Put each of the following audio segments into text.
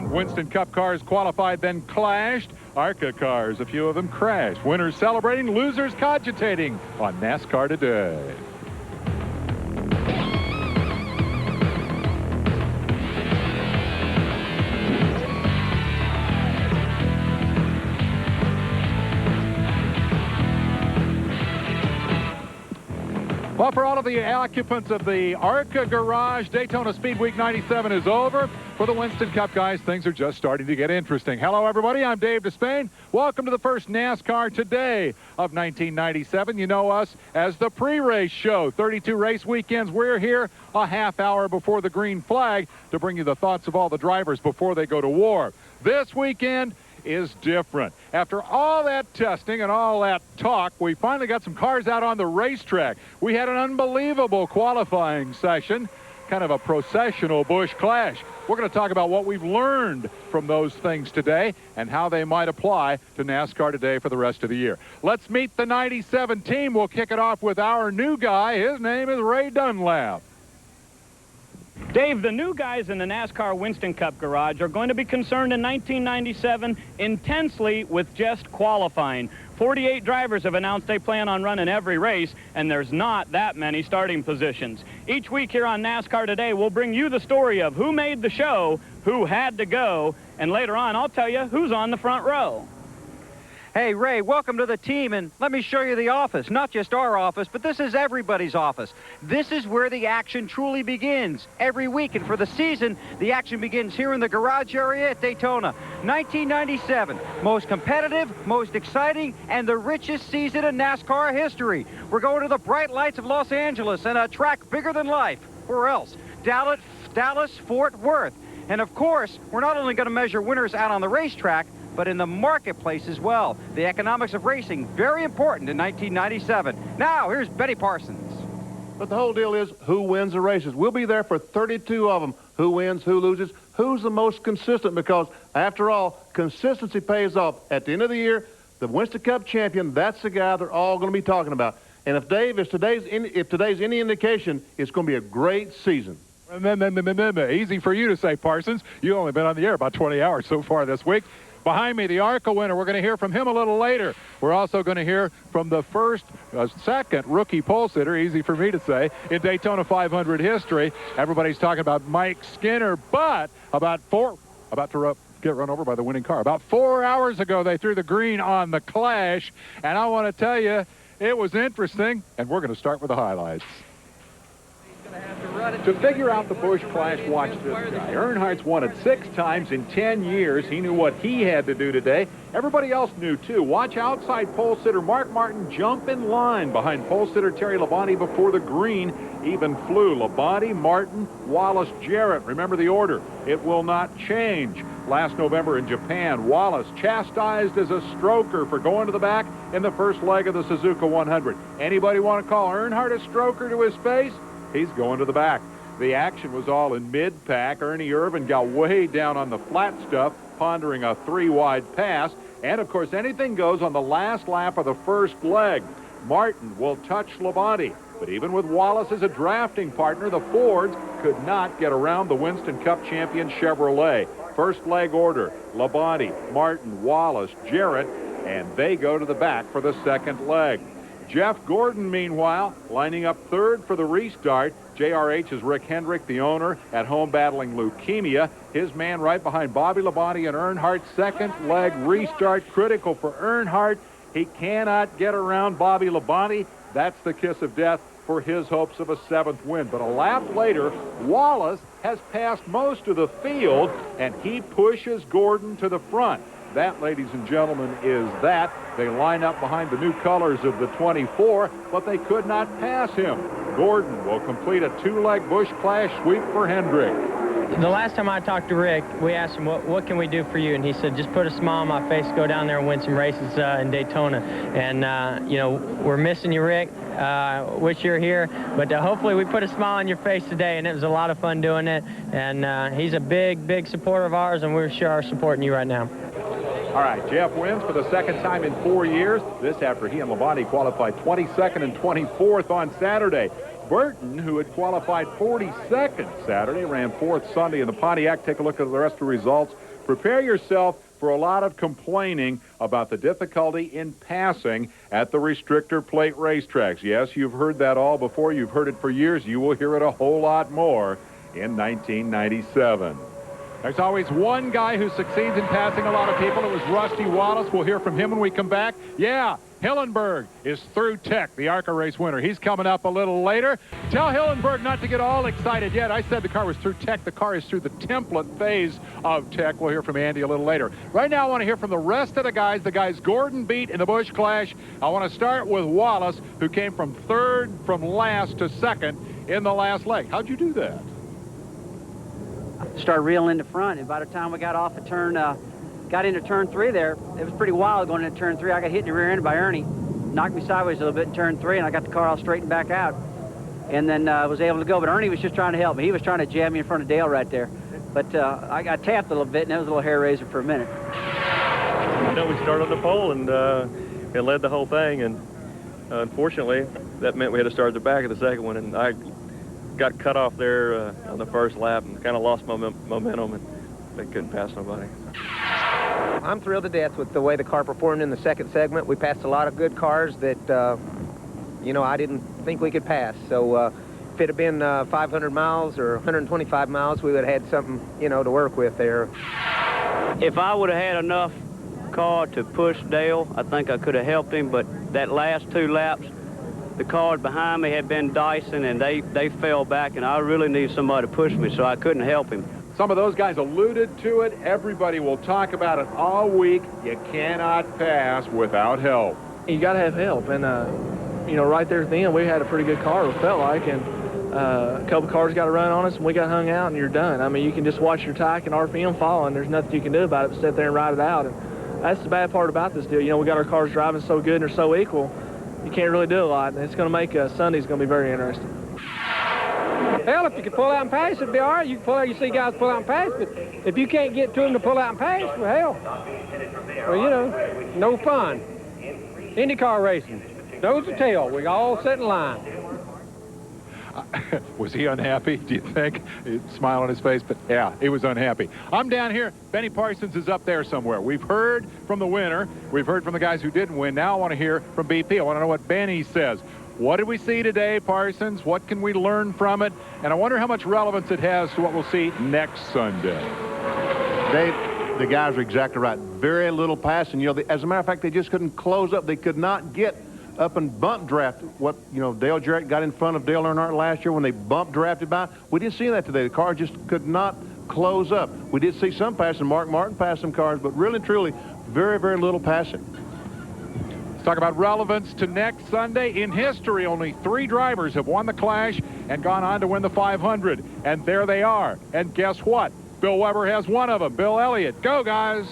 segment. Winston Cup cars qualified, then clashed. ARCA cars, a few of them crashed. Winners celebrating, losers cogitating on NASCAR Today. Well, for all of the occupants of the ARCA garage, Daytona Speed Week 97 is over. For the Winston Cup guys, things are just starting to get interesting. Hello, everybody. I'm Dave Despain. Welcome to the first NASCAR Today of 1997. You know us as the pre-race show. 32 race weekends. We're here a half hour before the green flag to bring you the thoughts of all the drivers before they go to war. This weekend is different. After all that testing and all that talk, we finally got some cars out on the racetrack. We had an unbelievable qualifying session, kind of a processional Busch Clash. We're going to talk about what we've learned from those things today and how they might apply to NASCAR Today for the rest of the year. Let's meet the 97 team. We'll kick it off with our new guy. His name is Ray Dunlap. Dave, the new guys in the NASCAR Winston Cup garage are going to be concerned in 1997 intensely with just qualifying. 48 drivers have announced they plan on running every race, and there's not that many starting positions. Each week here on NASCAR Today, we'll bring you the story of who made the show, who had to go, and later on, I'll tell you who's on the front row. Hey, Ray, welcome to the team, and let me show you the office. Not just our office, but this is everybody's office. This is where the action truly begins every week, and for the season, the action begins here in the garage area at Daytona. 1997, most competitive, most exciting, and the richest season in NASCAR history. We're going to the bright lights of Los Angeles and a track bigger than life. Where else? Dallas, Fort Worth. And of course, we're not only going to measure winners out on the racetrack, but in the marketplace as well. The economics of racing, very important in 1997. Now, here's Betty Parsons. But the whole deal is who wins the races. We'll be there for 32 of them. Who wins, who loses, who's the most consistent, because after all, consistency pays off. At the end of the year, the Winston Cup champion, that's the guy they're all going to be talking about. And if today's any indication, it's going to be a great season. Easy for you to say, Parsons. You've only been on the air about 20 hours so far this week. Behind me, the ARCA winner. We're going to hear from him a little later. We're also going to hear from the second rookie pole sitter, easy for me to say, in Daytona 500 history. Everybody's talking about Mike Skinner, but about to get run over by the winning car. About 4 hours ago, they threw the green on the Clash, and I want to tell you, it was interesting, and we're going to start with the highlights. To figure out the Busch Clash, watch this guy. Earnhardt's won it 6 times in 10 years. He knew what he had to do today. Everybody else knew, too. Watch outside pole sitter Mark Martin jump in line behind pole sitter Terry Labonte before the green even flew. Labonte, Martin, Wallace, Jarrett. Remember the order. It will not change. Last November in Japan, Wallace chastised as a stroker for going to the back in the first leg of the Suzuka 100. Anybody want to call Earnhardt a stroker to his face? He's going to the back. The action was all in mid-pack. Ernie Irvin got way down on the flat stuff, pondering a 3-wide pass. And, of course, anything goes on the last lap of the first leg. Martin will touch Labonte. But even with Wallace as a drafting partner, the Fords could not get around the Winston Cup champion Chevrolet. First leg order, Labonte, Martin, Wallace, Jarrett, and they go to the back for the second leg. Jeff Gordon, meanwhile, lining up third for the restart. JRH is Rick Hendrick, the owner, at home battling leukemia. His man right behind Bobby Labonte and Earnhardt. Second leg restart critical for Earnhardt. He cannot get around Bobby Labonte. That's the kiss of death for his hopes of a 7th win. But a lap later, Wallace has passed most of the field, and he pushes Gordon to the front. That, ladies and gentlemen, is that. They line up behind the new colors of the 24, but they could not pass him. Gordon will complete a 2-leg Busch Clash sweep for Hendrick. The last time I talked to Rick, we asked him, what can we do for you? And he said, just put a smile on my face, go down there and win some races in Daytona. And, you know, we're missing you, Rick. Wish you were here. But hopefully we put a smile on your face today, and it was a lot of fun doing it. And he's a big supporter of ours, and we sure are supporting you right now. All right, Jeff wins for the second time in 4 years. This after he and Labonte qualified 22nd and 24th on Saturday. Burton, who had qualified 42nd Saturday, ran 4th Sunday in the Pontiac. Take a look at the rest of the results. Prepare yourself for a lot of complaining about the difficulty in passing at the restrictor plate racetracks. Yes, you've heard that all before. You've heard it for years. You will hear it a whole lot more in 1997. There's always one guy who succeeds in passing a lot of people. It was Rusty Wallace. We'll hear from him when we come back. Yeah, Hillenberg is through Tech, the ARCA race winner. He's coming up a little later. Tell Hillenberg not to get all excited yet. I said the car was through Tech. The car is through the template phase of Tech. We'll hear from Andy a little later. Right now, I want to hear from the rest of the guys Gordon beat in the Busch Clash. I want to start with Wallace, who came from last to second in the last leg. How'd you do that? Started reeling in the front, and by the time we got off the turn, got into turn 3 there, it was pretty wild going into turn 3. I got hit in the rear end by Ernie, knocked me sideways a little bit in turn 3, and I got the car all straightened back out, and then was able to go. But Ernie was just trying to help me. He was trying to jam me in front of Dale right there. But I got tapped a little bit, and that was a little hair raiser for a minute. You know, we started on the pole, and it led the whole thing, and unfortunately, that meant we had to start at the back of the second one, and I got cut off there on the first lap and kind of lost momentum, and they couldn't pass nobody. I'm thrilled to death with the way the car performed in the second segment. We passed a lot of good cars that, you know, I didn't think we could pass. So if it had been 500 miles or 125 miles, we would have had something, you know, to work with there. If I would have had enough car to push Dale, I think I could have helped him, but that last 2 laps, the cars behind me had been dicing, and they fell back, and I really needed somebody to push me, so I couldn't help him. Some of those guys alluded to it. Everybody will talk about it all week. You cannot pass without help. You got to have help, and you know, right there at the end, we had a pretty good car, it felt like, and a couple cars got to run on us, and we got hung out, and you're done. I mean, you can just watch your tach and RPM fall, and there's nothing you can do about it but sit there and ride it out. And that's the bad part about this deal. You know, we got our cars driving so good and they're so equal, you can't really do a lot, and it's going to make Sunday's going to be very interesting. Hell, if you can pull out and pass, it'd be all right. You can pull out, you see guys pull out and pass, but if you can't get to them to pull out and pass, well, hell, well, you know, no fun. IndyCar racing, nose to tail, we all sit in line. Was he unhappy, do you think? Smile on his face, but yeah, he was unhappy. I'm down here. Benny Parsons is up there somewhere. We've heard from the winner. We've heard from the guys who didn't win. Now I want to hear from BP. I want to know what Benny says. What did we see today, Parsons? What can we learn from it? And I wonder how much relevance it has to what we'll see next Sunday. Dave, the guys are exactly right. Very little passing. You know, as a matter of fact, they just couldn't close up. They could not get up and bump draft what, you know, Dale Jarrett got in front of Dale Earnhardt last year when they bump drafted by. We didn't see that today. The car just could not close up. We did see some passing. Mark Martin passed some cars, but really and truly, very, very little passing. Let's talk about relevance to next Sunday. In history, only 3 drivers have won the Clash and gone on to win the 500. And there they are. And guess what? Bill Weber has one of them. Bill Elliott. Go, guys.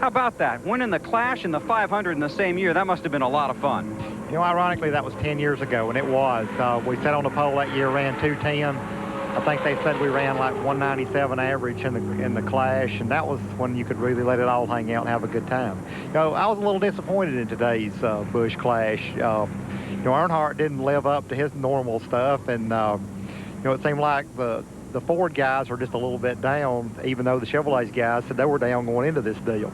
How about that? Winning the Clash and the 500 in the same year, that must have been a lot of fun. You know, ironically, that was 10 years ago, and it was. We sat on the pole that year, ran 210. I think they said we ran like 197 average in the Clash, and that was when you could really let it all hang out and have a good time. You know, I was a little disappointed in today's Busch Clash. You know, Earnhardt didn't live up to his normal stuff, and you know, it seemed like the Ford guys are just a little bit down, even though the Chevrolet guys said they were down going into this deal.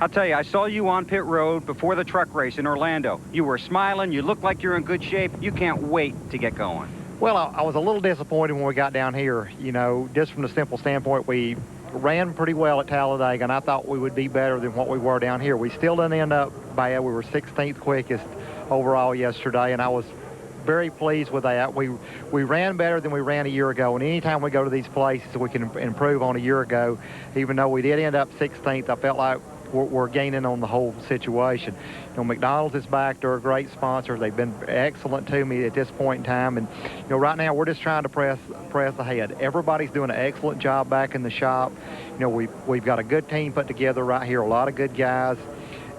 I'll tell you, I saw you on pit road before the truck race in Orlando. You were smiling, you looked like you're in good shape. You can't wait to get going. Well, I was a little disappointed when we got down here, you know, just from the simple standpoint, we ran pretty well at Talladega, and I thought we would be better than what we were down here. We still didn't end up bad. We were 16th quickest overall yesterday, and I was very pleased with that. We ran better than we ran a year ago, and anytime we go to these places, we can improve on a year ago. Even though we did end up 16th, I felt like we're gaining on the whole situation. You know, McDonald's is back. They're a great sponsor. They've been excellent to me at this point in time. And, you know, right now we're just trying to press ahead. Everybody's doing an excellent job back in the shop. You know, we've got a good team put together right here, a lot of good guys.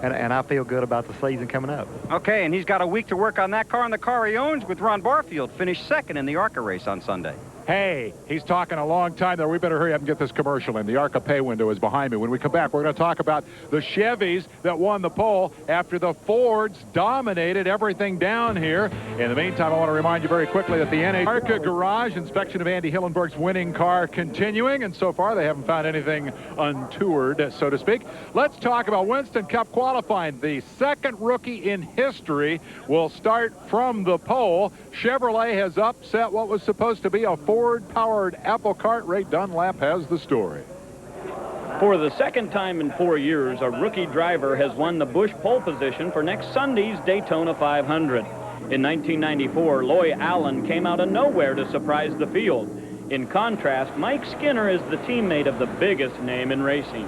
And I feel good about the season coming up. Okay, and he's got a week to work on that car and the car he owns with Ron Barfield. Finished second in the ARCA race on Sunday. Hey, he's talking a long time there. We better hurry up and get this commercial in. The ARCA pay window is behind me. When we come back, we're going to talk about the Chevys that won the pole after the Fords dominated everything down here. In the meantime, I want to remind you very quickly that the ARCA garage inspection of Andy Hillenberg's winning car continuing, and so far they haven't found anything untoward, so to speak. Let's talk about Winston Cup qualifying. The second rookie in history will start from the pole. Chevrolet has upset what was supposed to be a Ford-powered apple cart. Ray Dunlap has the story. For the second time in 4 years, a rookie driver has won the Busch pole position for next Sunday's Daytona 500. In 1994, Loy Allen came out of nowhere to surprise the field. In contrast, Mike Skinner is the teammate of the biggest name in racing.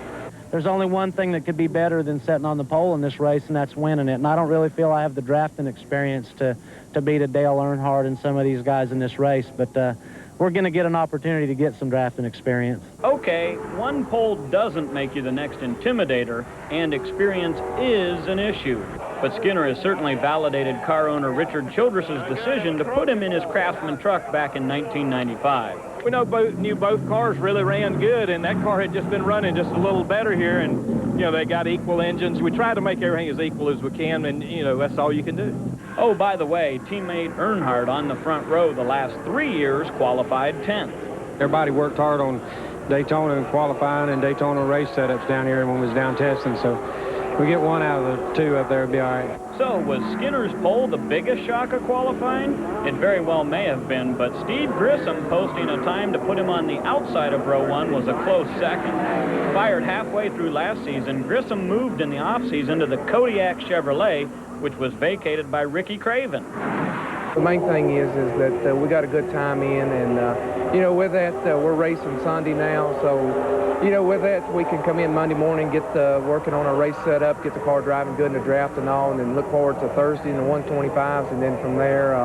There's only one thing that could be better than sitting on the pole in this race, and that's winning it. And I don't really feel I have the drafting experience to beat a Dale Earnhardt and some of these guys in this race, but we're going to get an opportunity to get some drafting experience. Okay, one pole doesn't make you the next Intimidator, and experience is an issue. But Skinner has certainly validated car owner Richard Childress's decision to put him in his Craftsman truck back in 1995. We knew both cars really ran good, and that car had just been running just a little better here, and, you know, they got equal engines. We try to make everything as equal as we can, and, you know, that's all you can do. Oh, by the way, teammate Earnhardt on the front row the last 3 years qualified 10th. Everybody worked hard on Daytona and qualifying and Daytona race setups down here when we was down testing, so we get one out of the two up there, it'll be all right. So, was Skinner's pole the biggest shock of qualifying? It very well may have been, but Steve Grissom posting a time to put him on the outside of row 1 was a close second. Fired halfway through last season, Grissom moved in the offseason to the Kodiak Chevrolet, which was vacated by Ricky Craven. The main thing is that we got a good time in, and you know, with that we're racing Sunday now, so you know, with that we can come in Monday morning, get working on our race setup, get the car driving good in the draft and all, and then look forward to Thursday in the 125s, and then from there,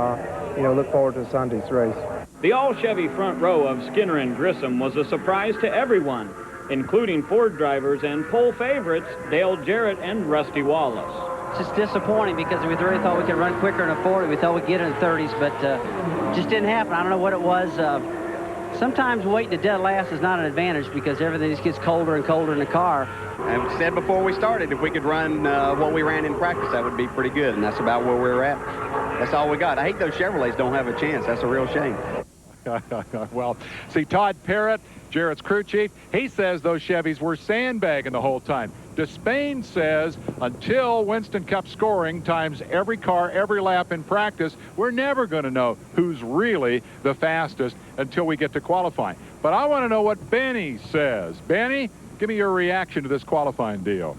you know, look forward to Sunday's race. The all-Chevy front row of Skinner and Grissom was a surprise to everyone, including Ford drivers and pole favorites Dale Jarrett and Rusty Wallace. It's just disappointing because we really thought we could run quicker in a 40. We thought we'd get in the 30s, but just didn't happen. I don't know what it was. Sometimes waiting to dead last is not an advantage because everything just gets colder and colder in the car. And we said before we started, if we could run what we ran in practice, that would be pretty good, and that's about where we're at. That's all we got. I hate those Chevrolets don't have a chance. That's a real shame. Well, see, Todd Parrott, Jarrett's crew chief, he says those Chevys were sandbagging the whole time. Despain says until Winston Cup scoring times every car, every lap in practice, we're never going to know who's really the fastest until we get to qualifying. But I want to know what Benny says. Benny, give me your reaction to this qualifying deal.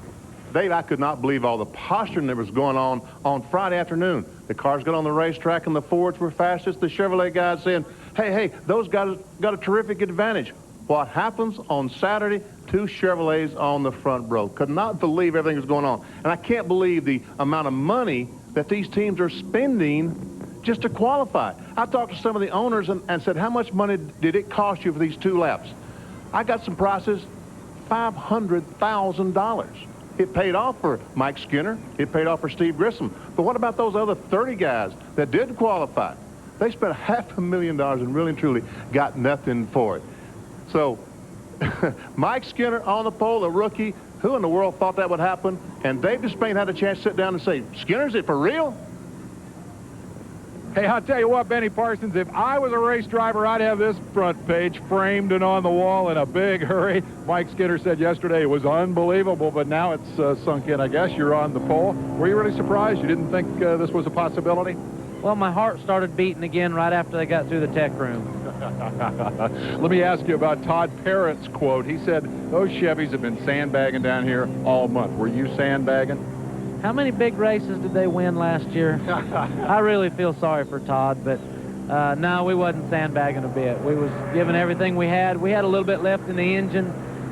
Dave, I could not believe all the posturing that was going on Friday afternoon. The cars got on the racetrack and the Fords were fastest. The Chevrolet guys saying, hey, those guys got a terrific advantage. What happens on Saturday? 2 Chevrolets on the front row. Could not believe everything was going on. And I can't believe the amount of money that these teams are spending just to qualify. I talked to some of the owners and said, how much money did it cost you for these 2 laps? I got some prices, $500,000. It paid off for Mike Skinner. It paid off for Steve Grissom. But what about those other 30 guys that did qualify? They spent $500,000 and really and truly got nothing for it. So, Mike Skinner on the pole, a rookie. Who in the world thought that would happen? And Dave Despain had a chance to sit down and say, Skinner, is it for real? Hey, I'll tell you what, Benny Parsons, if I was a race driver, I'd have this front page framed and on the wall in a big hurry. Mike Skinner said yesterday it was unbelievable, but now it's sunk in, I guess. You're on the pole. Were you really surprised? You didn't think this was a possibility? Well, my heart started beating again right after they got through the tech room. Let me ask you about Todd Parrott's quote. He said, those Chevys have been sandbagging down here all month. Were you sandbagging? How many big races did they win last year? I really feel sorry for Todd, but no, we wasn't sandbagging a bit. We was giving everything we had. We had a little bit left in the engine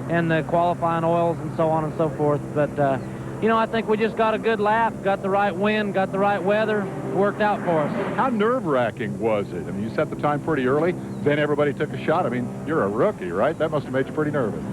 and the qualifying oils and so on and so forth, but you know, I think we just got a good lap, got the right wind, got the right weather, worked out for us. How nerve-wracking was it? I mean, you set the time pretty early, then everybody took a shot. I mean, you're a rookie, right? That must have made you pretty nervous.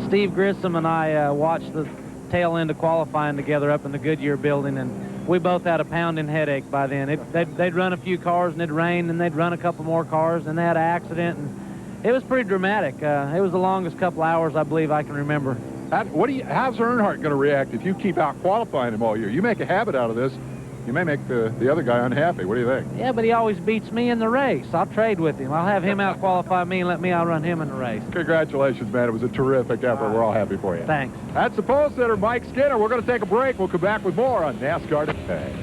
Steve Grissom and I watched the tail end of qualifying together up in the Goodyear building, and we both had a pounding headache by then. They'd run a few cars and it'd rain, and they'd run a couple more cars, and they had an accident, and it was pretty dramatic. It was the longest couple hours I believe I can remember. How's Earnhardt going to react if you keep out qualifying him all year? You make a habit out of this, you may make the other guy unhappy. What do you think? Yeah, but he always beats me in the race. I'll trade with him. I'll have him out-qualify me and let me outrun him in the race. Congratulations, man. It was a terrific effort. We're all happy for you. Thanks. That's the pole sitter, Mike Skinner. We're going to take a break. We'll come back with more on NASCAR Today.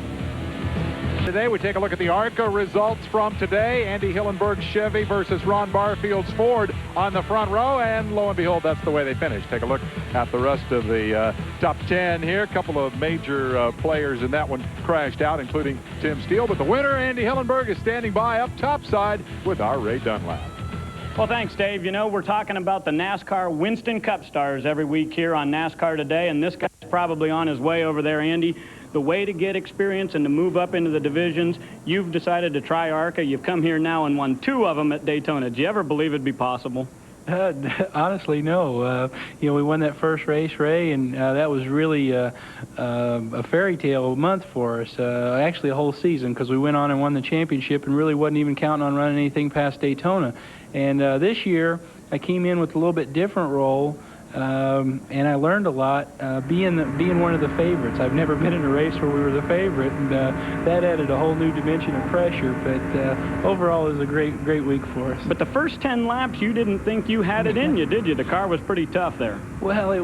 Today, we take a look at the ARCA results from today. Andy Hillenberg's Chevy versus Ron Barfield's Ford on the front row, and lo and behold, that's the way they finished. Take a look at the rest of the top 10 here. A couple of major players in that one crashed out, including Tim Steele, but the winner, Andy Hillenberg, is standing by up top side with our Ray Dunlap. Well, thanks, Dave. You know, we're talking about the NASCAR Winston Cup stars every week here on NASCAR Today, and this guy's probably on his way over there, Andy. The way to get experience and to move up into the divisions, you've decided to try ARCA. You've come here now and won 2 of them at Daytona. Did you ever believe it'd be possible? Honestly, no. You know, we won that first race, Ray, and that was really a fairy tale month for us. Actually, a whole season, because we went on and won the championship and really wasn't even counting on running anything past Daytona. And this year, I came in with a little bit different role. And I learned a lot being one of the favorites. I've never been in a race where we were the favorite, and that added a whole new dimension of pressure. But overall, it was a great week for us. But the first 10 laps, you didn't think you had it in you, did you? The car was pretty tough there. Well,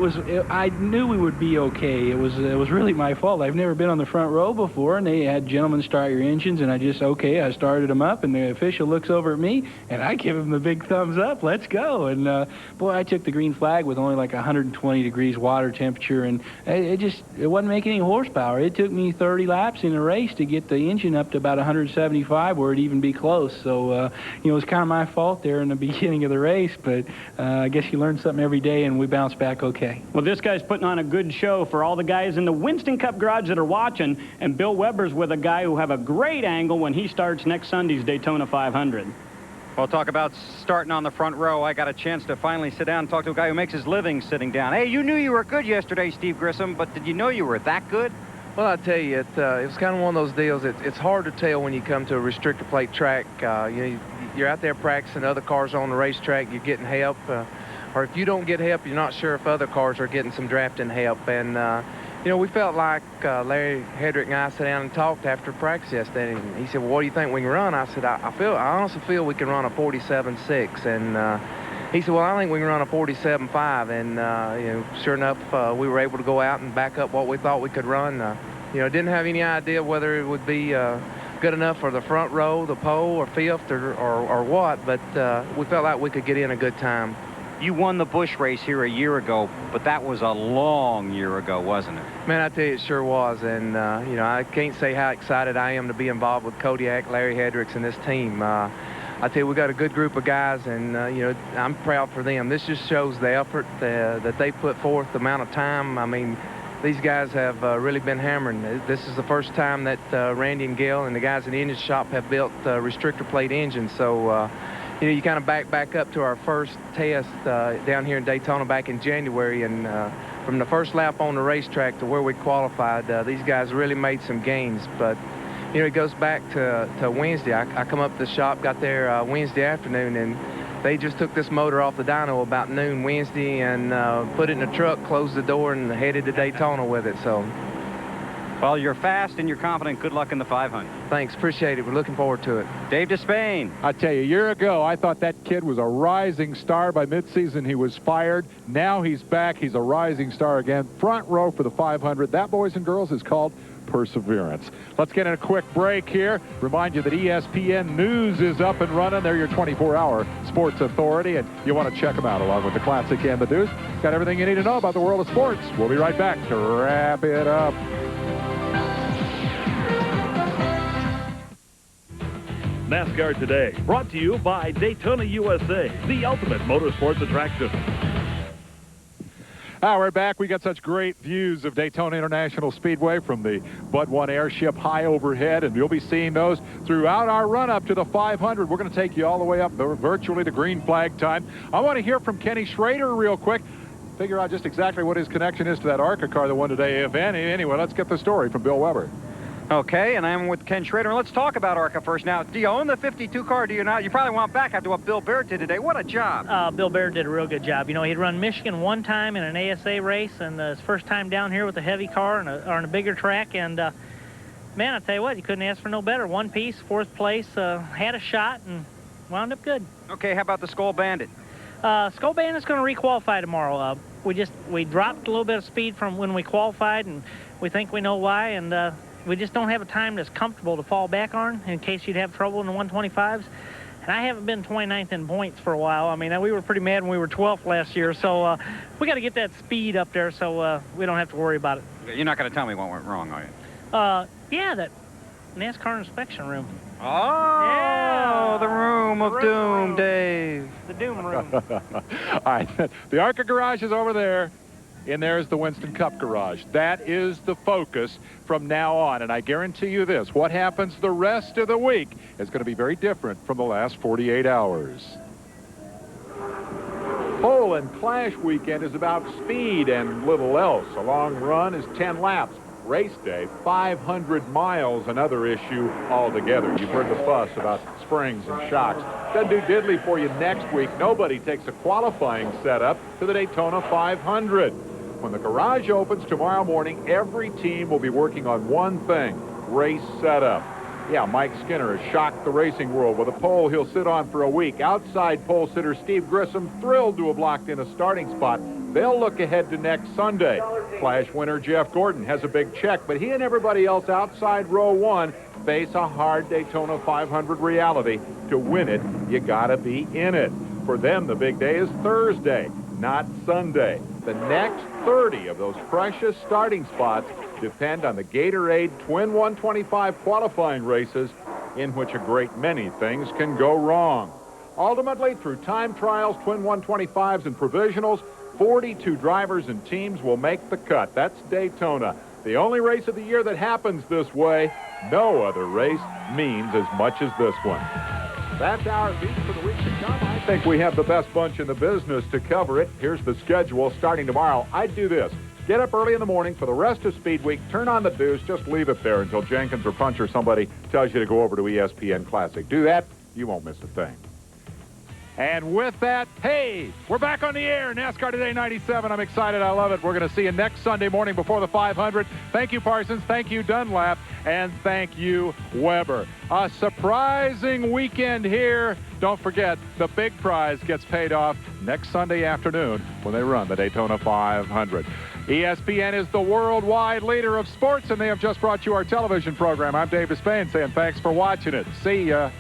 I knew we would be okay. It was really my fault. I've never been on the front row before, and they had gentlemen start your engines, and I started them up, and the official looks over at me, and I give him the big thumbs up. Let's go. And boy, I took the green flag with only like 120 degrees water temperature, and it wasn't making any horsepower. It took me 30 laps in a race to get the engine up to about 175 where it'd even be close. So you know, it was kind of my fault there in the beginning of the race, but I guess you learn something every day, and we bounced back okay. Well, this guy's putting on a good show for all the guys in the Winston Cup garage that are watching, and Bill Weber's with a guy who have a great angle when he starts next Sunday's Daytona 500. Well, talk about starting on the front row. I got a chance to finally sit down and talk to a guy who makes his living sitting down. Hey, you knew you were good yesterday, Steve Grissom, but did you know you were that good? Well, I tell you, it was kind of one of those deals. It's hard to tell when you come to a restrictor plate track. You're out there practicing, other cars on the racetrack, you're getting help. Or if you don't get help, you're not sure if other cars are getting some drafting help. And, you know, we felt like Larry Hedrick and I sat down and talked after practice yesterday. And he said, well, what do you think we can run? I said, I honestly feel we can run a 47.6. And he said, well, I think we can run a 47.5. And, you know, sure enough, we were able to go out and back up what we thought we could run. You know, didn't have any idea whether it would be good enough for the front row, the pole, or fifth, or what. But we felt like we could get in a good time. You won the Busch race here a year ago, but that was a long year ago, wasn't it? Man, I tell you, it sure was. And, you know, I can't say how excited I am to be involved with Kodiak, Larry Hedricks, and this team. I tell you, we got a good group of guys, and, you know, I'm proud for them. This just shows the effort that they put forth, the amount of time. I mean, these guys have really been hammering. This is the first time that Randy and Gil and the guys in the engine shop have built restrictor plate engines. So, you know, you kind of back up to our first test down here in Daytona back in January, and from the first lap on the racetrack to where we qualified, these guys really made some gains. But, you know, it goes back to Wednesday. I come up to the shop, got there Wednesday afternoon, and they just took this motor off the dyno about noon Wednesday and put it in the truck, closed the door, and headed to Daytona with it. So, well, you're fast and you're confident. Good luck in the 500. Thanks. Appreciate it. We're looking forward to it. Dave Despain. I tell you, a year ago, I thought that kid was a rising star. By midseason, he was fired. Now he's back. He's a rising star again. Front row for the 500. That, boys and girls, is called perseverance. Let's get in a quick break here. Remind you that ESPN News is up and running. They're your 24-hour sports authority, and you want to check them out along with the classic and the news. Got everything you need to know about the world of sports. We'll be right back to wrap it up. NASCAR Today, brought to you by Daytona USA, the ultimate motorsports attraction. We're back. We got such great views of Daytona International Speedway from the Bud 1 airship high overhead, and you'll be seeing those throughout our run-up to the 500. We're going to take you all the way up virtually to green flag time. I want to hear from Kenny Schrader real quick, figure out just exactly what his connection is to that ARCA car that won today, if any. Anyway, let's get the story from Bill Weber. Okay, and I'm with Ken Schrader. Let's talk about ARCA first. Now, do you own the 52 car? Do you not? You probably want back after what Bill Barrett did today. What a job. Bill Barrett did a real good job. You know, he'd run Michigan one time in an ASA race, and his first time down here with a heavy car on a bigger track. And, man, I tell you what, you couldn't ask for no better. One piece, 4th place, had a shot, and wound up good. Okay, how about the Skull Bandit? Skull Bandit's going to re-qualify tomorrow. We dropped a little bit of speed from when we qualified, and we think we know why, and we just don't have a time that's comfortable to fall back on in case you'd have trouble in the 125s. And I haven't been 29th in points for a while. I mean, we were pretty mad when we were 12th last year, so we got to get that speed up there so we don't have to worry about it. You're not going to tell me what went wrong, are you? Yeah, that NASCAR inspection room. Oh, yeah, the room of doom, Dave. The doom room. All right, the ARCA garage is over there. And there's the Winston Cup garage. That is the focus from now on. And I guarantee you this, what happens the rest of the week is going to be very different from the last 48 hours. Pole and Clash weekend is about speed and little else. A long run is 10 laps. Race day, 500 miles, another issue altogether. You've heard the fuss about springs and shocks. Doesn't do diddly for you next week. Nobody takes a qualifying setup to the Daytona 500. When the garage opens tomorrow morning, every team will be working on one thing, race setup. Yeah, Mike Skinner has shocked the racing world with a pole he'll sit on for a week. Outside pole sitter Steve Grissom thrilled to have locked in a starting spot. They'll look ahead to next Sunday. Flash winner Jeff Gordon has a big check, but he and everybody else outside row 1 face a hard Daytona 500 reality. To win it, you gotta be in it. For them, the big day is Thursday, not Sunday. The next 30 of those precious starting spots depend on the Gatorade Twin 125 qualifying races, in which a great many things can go wrong. Ultimately, through time trials, Twin 125s, and provisionals, 42 drivers and teams will make the cut. That's Daytona. The only race of the year that happens this way. No other race means as much as this one. That's our beat for the week to come. I think we have the best bunch in the business to cover it. Here's the schedule starting tomorrow. I'd do this. Get up early in the morning for the rest of Speed Week. Turn on the deuce. Just leave it there until Jenkins or Punch or somebody tells you to go over to ESPN Classic. Do that. You won't miss a thing. And with that, hey, we're back on the air. NASCAR Today 97. I'm excited. I love it. We're going to see you next Sunday morning before the 500. Thank you, Parsons. Thank you, Dunlap. And thank you, Weber. A surprising weekend here. Don't forget, the big prize gets paid off next Sunday afternoon when they run the Daytona 500. ESPN is the worldwide leader of sports, and they have just brought you our television program. I'm Dave Despain saying thanks for watching it. See ya.